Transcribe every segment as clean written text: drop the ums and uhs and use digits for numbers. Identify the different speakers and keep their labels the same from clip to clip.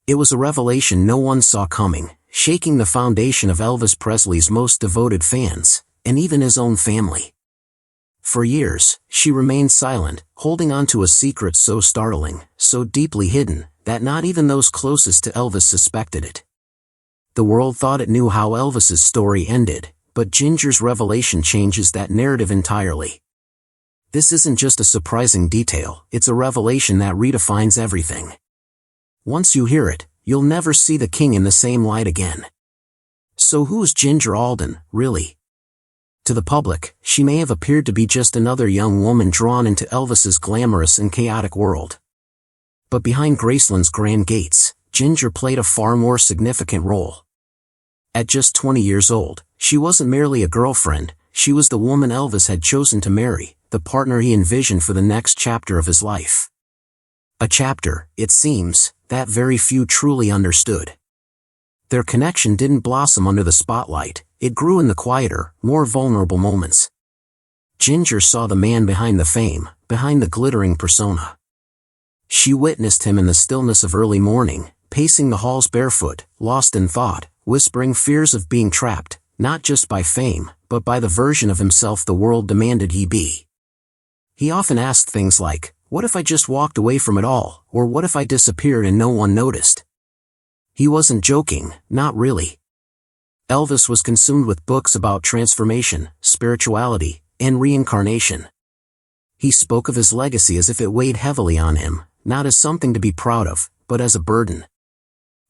Speaker 1: It was a revelation no one saw coming, shaking the foundation of Elvis Presley's most devoted fans, and even his own family. For years, she remained silent, holding on to a secret so startling, so deeply hidden, that not even those closest to Elvis suspected it. The world thought it knew how Elvis's story ended, but Ginger's revelation changes that narrative entirely. This isn't just a surprising detail, it's a revelation that redefines everything. Once you hear it, you'll never see the king in the same light again. So who's Ginger Alden, really? To the public, she may have appeared to be just another young woman drawn into Elvis's glamorous and chaotic world. But behind Graceland's grand gates, Ginger played a far more significant role. At just 20 years old, she wasn't merely a girlfriend, she was the woman Elvis had chosen to marry, the partner he envisioned for the next chapter of his life. A chapter, it seems, that very few truly understood. Their connection didn't blossom under the spotlight, it grew in the quieter, more vulnerable moments. Ginger saw the man behind the fame, behind the glittering persona. She witnessed him in the stillness of early morning, pacing the halls barefoot, lost in thought, whispering fears of being trapped, not just by fame, but by the version of himself the world demanded he be. He often asked things like, "What if I just walked away from it all, or what if I disappeared and no one noticed?" He wasn't joking, not really. Elvis was consumed with books about transformation, spirituality, and reincarnation. He spoke of his legacy as if it weighed heavily on him, not as something to be proud of, but as a burden.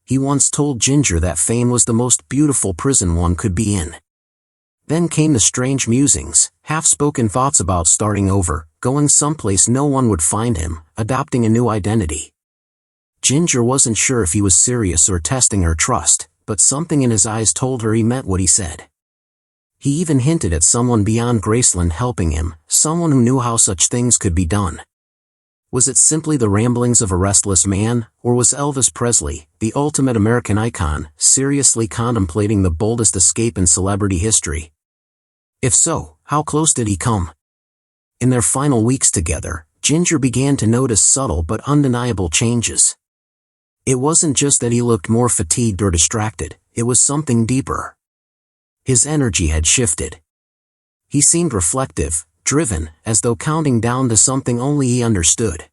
Speaker 1: He once told Ginger that fame was the most beautiful prison one could be in. Then came the strange musings, half-spoken thoughts about starting over, going someplace no one would find him, adopting a new identity. Ginger wasn't sure if he was serious or testing her trust, but something in his eyes told her he meant what he said. He even hinted at someone beyond Graceland helping him, someone who knew how such things could be done. Was it simply the ramblings of a restless man, or was Elvis Presley, the ultimate American icon, seriously contemplating the boldest escape in celebrity history? If so, how close did he come? In their final weeks together, Ginger began to notice subtle but undeniable changes. It wasn't just that he looked more fatigued or distracted, it was something deeper. His energy had shifted. He seemed reflective, driven, as though counting down to something only he understood.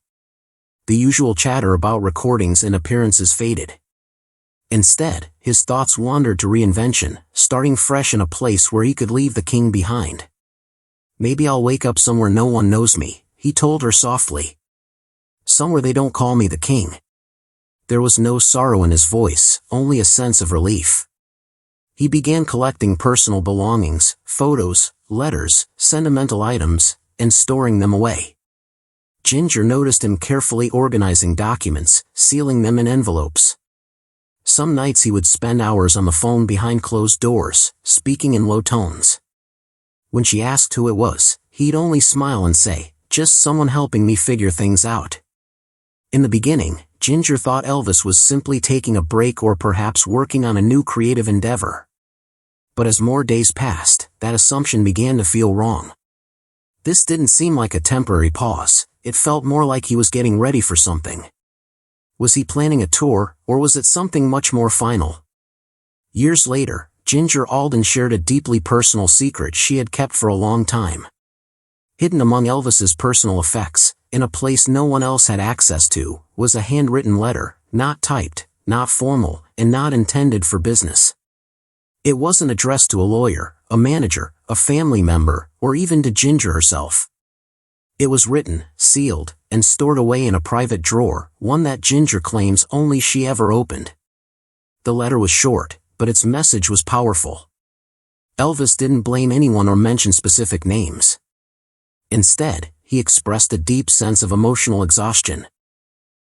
Speaker 1: The usual chatter about recordings and appearances faded. Instead, his thoughts wandered to reinvention, starting fresh in a place where he could leave the king behind. "Maybe I'll wake up somewhere no one knows me," he told her softly. "Somewhere they don't call me the king." There was no sorrow in his voice, only a sense of relief. He began collecting personal belongings, photos, letters, sentimental items, and storing them away. Ginger noticed him carefully organizing documents, sealing them in envelopes. Some nights he would spend hours on the phone behind closed doors, speaking in low tones. When she asked who it was, he'd only smile and say, "Just someone helping me figure things out." In the beginning, Ginger thought Elvis was simply taking a break or perhaps working on a new creative endeavor. But as more days passed, that assumption began to feel wrong. This didn't seem like a temporary pause, it felt more like he was getting ready for something. Was he planning a tour, or was it something much more final? Years later, Ginger Alden shared a deeply personal secret she had kept for a long time. Hidden among Elvis's personal effects, in a place no one else had access to, was a handwritten letter, not typed, not formal, and not intended for business. It wasn't addressed to a lawyer, a manager, a family member, or even to Ginger herself. It was written, sealed, and stored away in a private drawer, one that Ginger claims only she ever opened. The letter was short, but its message was powerful. Elvis didn't blame anyone or mention specific names. Instead, he expressed a deep sense of emotional exhaustion.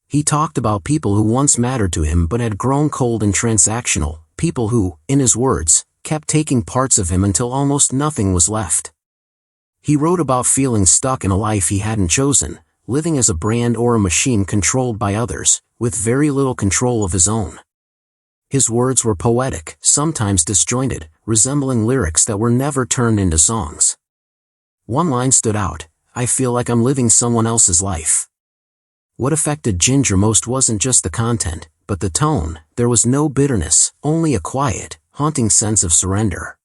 Speaker 1: He talked about people who once mattered to him but had grown cold and transactional, people who, in his words, kept taking parts of him until almost nothing was left. He wrote about feeling stuck in a life he hadn't chosen, living as a brand or a machine controlled by others, with very little control of his own. His words were poetic, sometimes disjointed, resembling lyrics that were never turned into songs. One line stood out, "I feel like I'm living someone else's life." What affected Ginger most wasn't just the content, but the tone, there was no bitterness, only a quiet, haunting sense of surrender.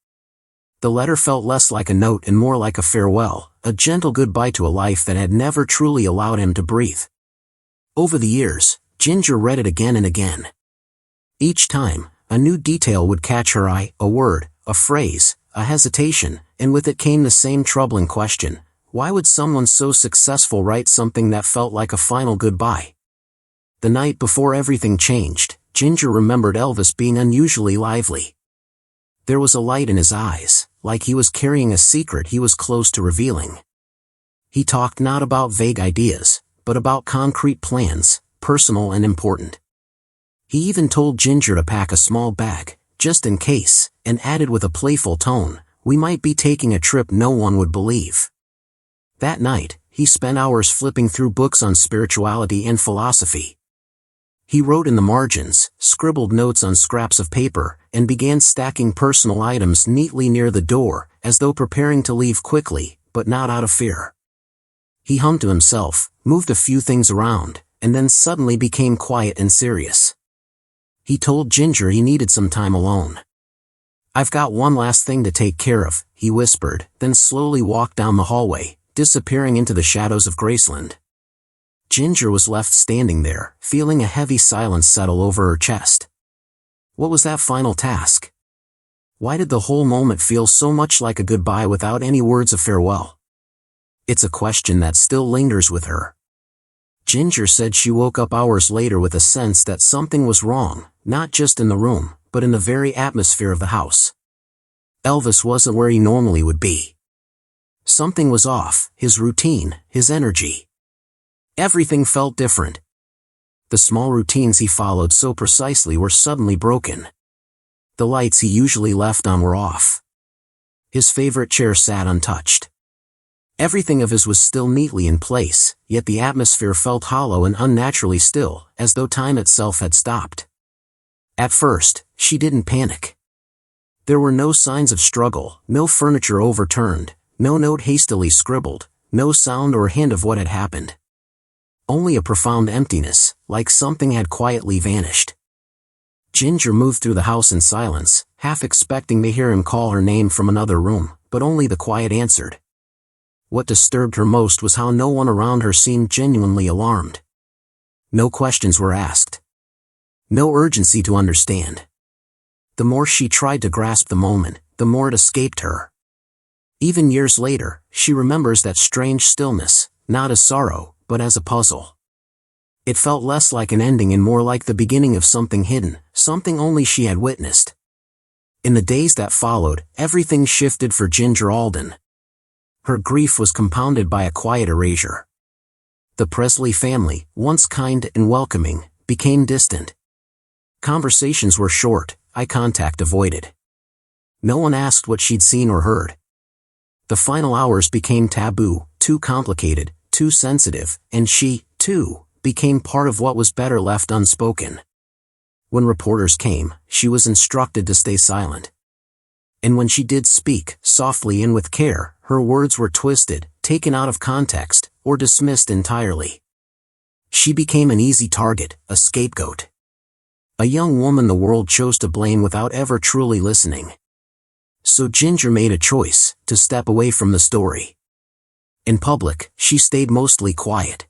Speaker 1: The letter felt less like a note and more like a farewell, a gentle goodbye to a life that had never truly allowed him to breathe. Over the years, Ginger read it again and again. Each time, a new detail would catch her eye, a word, a phrase, a hesitation, and with it came the same troubling question: why would someone so successful write something that felt like a final goodbye? The night before everything changed, Ginger remembered Elvis being unusually lively. There was a light in his eyes, like he was carrying a secret he was close to revealing. He talked not about vague ideas, but about concrete plans, personal and important. He even told Ginger to pack a small bag, just in case, and added with a playful tone, "We might be taking a trip no one would believe." That night, he spent hours flipping through books on spirituality and philosophy. He wrote in the margins, scribbled notes on scraps of paper, and began stacking personal items neatly near the door, as though preparing to leave quickly, but not out of fear. He hummed to himself, moved a few things around, and then suddenly became quiet and serious. He told Ginger he needed some time alone. "I've got one last thing to take care of," he whispered, then slowly walked down the hallway, disappearing into the shadows of Graceland. Ginger was left standing there, feeling a heavy silence settle over her chest. What was that final task? Why did the whole moment feel so much like a goodbye without any words of farewell? It's a question that still lingers with her. Ginger said she woke up hours later with a sense that something was wrong, not just in the room, but in the very atmosphere of the house. Elvis wasn't where he normally would be. Something was off, his routine, his energy. Everything felt different. The small routines he followed so precisely were suddenly broken. The lights he usually left on were off. His favorite chair sat untouched. Everything of his was still neatly in place, yet the atmosphere felt hollow and unnaturally still, as though time itself had stopped. At first, she didn't panic. There were no signs of struggle, no furniture overturned, no note hastily scribbled, no sound or hint of what had happened. Only a profound emptiness, like something had quietly vanished. Ginger moved through the house in silence, half expecting to hear him call her name from another room, but only the quiet answered. What disturbed her most was how no one around her seemed genuinely alarmed. No questions were asked. No urgency to understand. The more she tried to grasp the moment, the more it escaped her. Even years later, she remembers that strange stillness, not as sorrow, but as a puzzle. It felt less like an ending and more like the beginning of something hidden, something only she had witnessed. In the days that followed, everything shifted for Ginger Alden. Her grief was compounded by a quiet erasure. The Presley family, once kind and welcoming, became distant. Conversations were short, eye contact avoided. No one asked what she'd seen or heard. The final hours became taboo, too complicated, too sensitive, and she, too, became part of what was better left unspoken. When reporters came, she was instructed to stay silent. And when she did speak, softly and with care, her words were twisted, taken out of context, or dismissed entirely. She became an easy target, a scapegoat. A young woman the world chose to blame without ever truly listening. So Ginger made a choice, to step away from the story. In public, she stayed mostly quiet.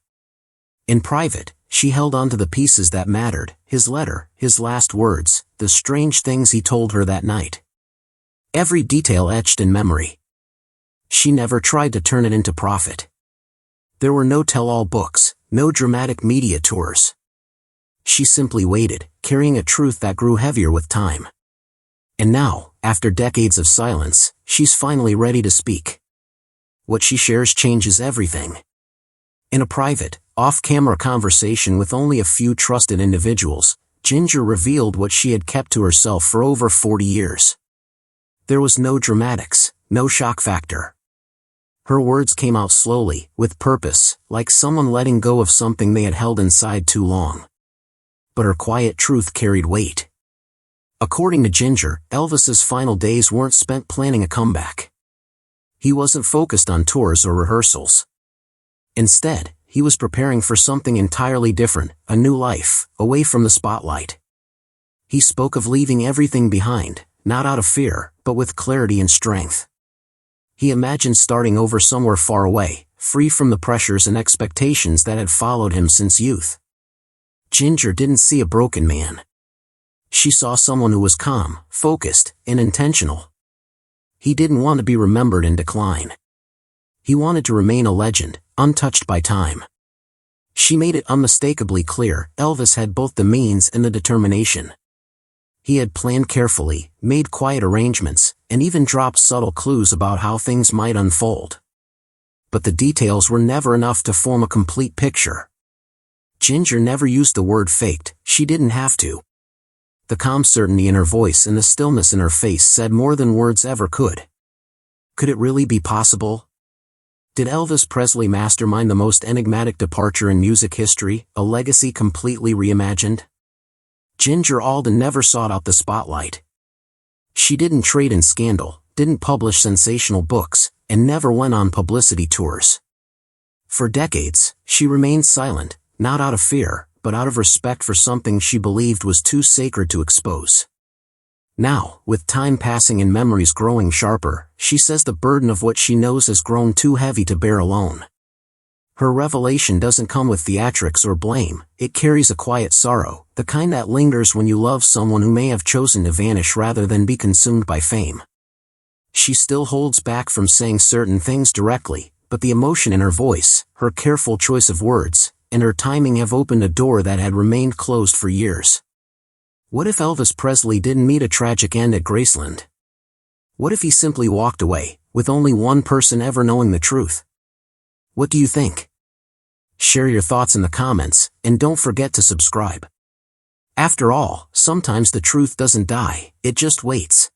Speaker 1: In private, she held on to the pieces that mattered, his letter, his last words, the strange things he told her that night. Every detail etched in memory. She never tried to turn it into profit. There were no tell-all books, no dramatic media tours. She simply waited, carrying a truth that grew heavier with time. And now, after decades of silence, she's finally ready to speak. What she shares changes everything. In a private, off-camera conversation with only a few trusted individuals, Ginger revealed what she had kept to herself for over 40 years. There was no dramatics, no shock factor. Her words came out slowly, with purpose, like someone letting go of something they had held inside too long. But her quiet truth carried weight. According to Ginger, Elvis's final days weren't spent planning a comeback. He wasn't focused on tours or rehearsals. Instead, he was preparing for something entirely different, a new life, away from the spotlight. He spoke of leaving everything behind, not out of fear, but with clarity and strength. He imagined starting over somewhere far away, free from the pressures and expectations that had followed him since youth. Ginger didn't see a broken man. She saw someone who was calm, focused, and intentional. He didn't want to be remembered in decline. He wanted to remain a legend, untouched by time. She made it unmistakably clear Elvis had both the means and the determination. He had planned carefully, made quiet arrangements, and even dropped subtle clues about how things might unfold. But the details were never enough to form a complete picture. Ginger never used the word faked, she didn't have to. The calm certainty in her voice and the stillness in her face said more than words ever could. Could it really be possible? Did Elvis Presley mastermind the most enigmatic departure in music history, a legacy completely reimagined? Ginger Alden never sought out the spotlight. She didn't trade in scandal, didn't publish sensational books, and never went on publicity tours. For decades, she remained silent, not out of fear, but out of respect for something she believed was too sacred to expose. Now, with time passing and memories growing sharper, she says the burden of what she knows has grown too heavy to bear alone. Her revelation doesn't come with theatrics or blame, it carries a quiet sorrow, the kind that lingers when you love someone who may have chosen to vanish rather than be consumed by fame. She still holds back from saying certain things directly, but the emotion in her voice, her careful choice of words, and her timing have opened a door that had remained closed for years. What if Elvis Presley didn't meet a tragic end at Graceland? What if he simply walked away, with only one person ever knowing the truth? What do you think? Share your thoughts in the comments, and don't forget to subscribe. After all, sometimes the truth doesn't die, it just waits.